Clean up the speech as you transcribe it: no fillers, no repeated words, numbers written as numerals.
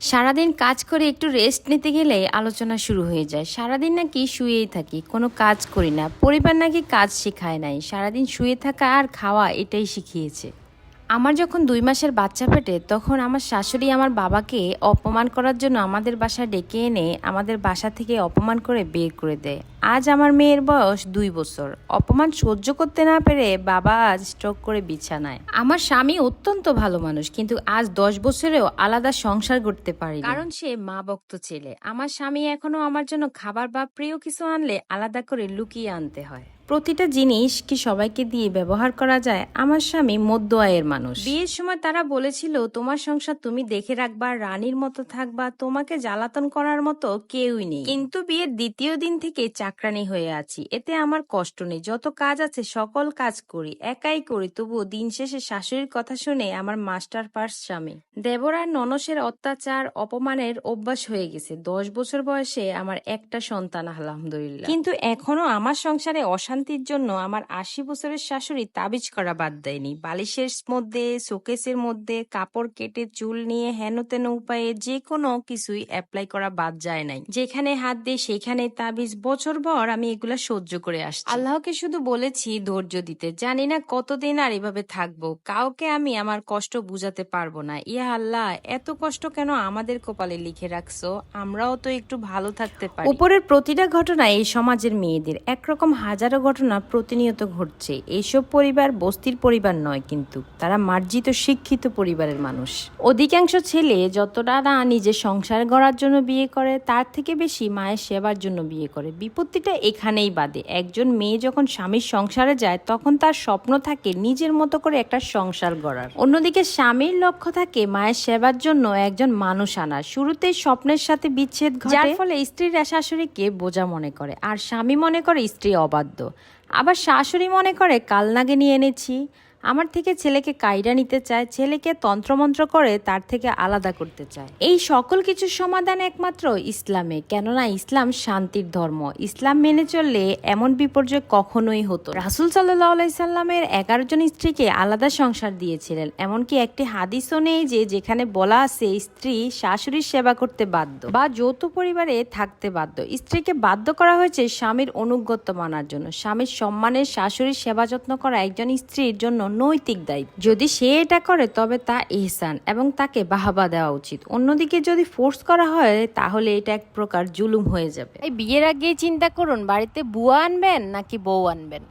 সারাদিন কাজ করে একটু রেস্ট নিতে গেলে আলোচনা শুরু হয়ে যায়। সারাদিন নাকি শুয়েই থাকি, কোনো কাজ করি না। পরিবার নাকি কাজ শেখায় নাই, সারাদিন শুয়ে থাকা আর খাওয়া এটাই শিখিয়েছে। আমার যখন 2 মাসের বাচ্চা পেটে, তখন আমার শাশুড়ি আমার বাবাকে অপমান করার জন্য আমাদের বাসায় ডেকে এনে আমাদের বাসা থেকে অপমান করে বের করে দেয়। আজ আমার মেয়ের বয়স 2 বছর। অপমান সহ্য করতে না পেরে বাবা আজ স্ট্রোক করে বিছানায়। আমার স্বামী অত্যন্ত ভালো মানুষ, কিন্তু আজ 10 বছরেও আলাদা সংসার করতে পারি, কারণ সে মা ভক্ত ছেলে। আমার স্বামী এখনো আমার জন্য খাবার বা প্রিয় কিছু আনলে আলাদা করে লুকিয়ে আনতে হয়। প্রতিটা জিনিস কি সবাইকে দিয়ে ব্যবহার করা যায়? আমার স্বামী মধ্য আয়ের মানুষ। বিয়ের সময় তারা বলেছিল, তোমার সংসার তুমি দেখে রাখবা, রানীর মতো থাকবা, তোমাকে জ্বালাতন করার মতো কেউই নেই। কিন্তু বিয়ের দ্বিতীয় দিন থেকে চাকরানি হয়ে আছি। এতে আমার কষ্ট নেই, যত কাজ আছে সকল কাজ করি, একাই করি। তবুও দিন শেষে শাশুড়ির কথা শুনে আমার মাস্টার পার্স স্বামী। দেবর আর ননসের অত্যাচার অপমানের অভ্যাস হয়ে গেছে। 10 বছর বয়সে আমার একটা সন্তান, আলহামদুলিল্লাহ। কিন্তু এখনো আমার সংসারে অশান্তির জন্য আমার 80 বছরের শাশুড়ি তাবিজ করা বাদ দেয়নি। বালিশের মধ্যে, শোকেসের মধ্যে কাপড় কেটে চুল নিয়ে হেন তেন উপায়ে যে কোনো কিছুই অ্যাপ্লাই করা বাদ যায় নাই। যেখানে হাত দিয়ে সেখানে তাবিজ। বছর ভর আমি এগুলা সহ্য করে আসছি। আল্লাহকে শুধু বলেছি ধৈর্য দিতে। জানি না কতদিন আর এভাবে থাকবো। কাউকে আমি আমার কষ্ট বুঝাতে পারবো না। ইয়া আল্লাহ, এত কষ্ট কেন আমাদের কপালে লিখে রাখছো? আমরাও তো একটু ভালো থাকতে পারি। উপরের প্রতিটা ঘটনা এই সমাজের মেয়েদের, একরকম হাজারো ঘটনা প্রতিনিয়ত ঘটছে। এইসব পরিবার বস্তির পরিবার নয়, কিন্তু তারা মার্জিত শিক্ষিত পরিবারের মানুষ। অধিকাংশ ছেলে যতটা না নিজের সংসার গড়ার জন্য বিয়ে করে, তার থেকে বেশি মায়ের সেবার জন্য বিয়ে করে। বিপত্তিটা এখানেই বাদে। একজন মেয়ে যখন স্বামীর সংসারে যায়, তখন তার স্বপ্ন থাকে নিজের মতো করে একটা সংসার গড়ার। অন্যদিকে স্বামীর লক্ষ্য থাকে মায়ের সেবার জন্য একজন মানুষ আনার। শুরুতেই স্বপ্নের সাথে বিচ্ছেদ ঘটে, যার ফলে স্ত্রীরা শাশুড়িকে বোঝা মনে করে, আর স্বামী মনে করে স্ত্রী অবাধ্য। আবার শাশুড়ি মনে করে কালনাগে নিয়ে এনেছি, আমার থেকে ছেলেকে কায়রা নিতে চায়, ছেলেকে তন্ত্রমন্ত্র করে তার থেকে আলাদা করতে চায়। এই সকল কিছুর সমাধান একমাত্র ইসলামে, কেননা ইসলাম শান্তির ধর্ম। ইসলাম মেনে চললে এমন বিপর্যয় কখনোই হতো। রাসূল সাল্লাল্লাহু আলাইহি সাল্লামের 11 জন স্ত্রীকে আলাদা সংসার দিয়েছিলেন। এমনকি একটি হাদিসও নেই যেখানে বলা আছে স্ত্রী শাশুড়ির সেবা করতে বাধ্য বা যৌথ পরিবারে থাকতে বাধ্য। স্ত্রীকে বাধ্য করা হয়েছে স্বামীর অনুগত্য মানার জন্য। স্বামীর সম্মানের শাশুড়ির সেবা যত্ন করা একজন স্ত্রীর জন্য নৈতিক দায়িত্ব। যদি সে এটা করে তবে তা ইহসান এবং তাকে বাহবা দেওয়া উচিত। অন্যদিকে যদি ফোর্স করা হয়, তাহলে এটা এক প্রকার জুলুম হয়ে যাবে। বিয়ের আগেই চিন্তা করুন বাড়িতে বুয়া আনবেন নাকি বউ আনবেন।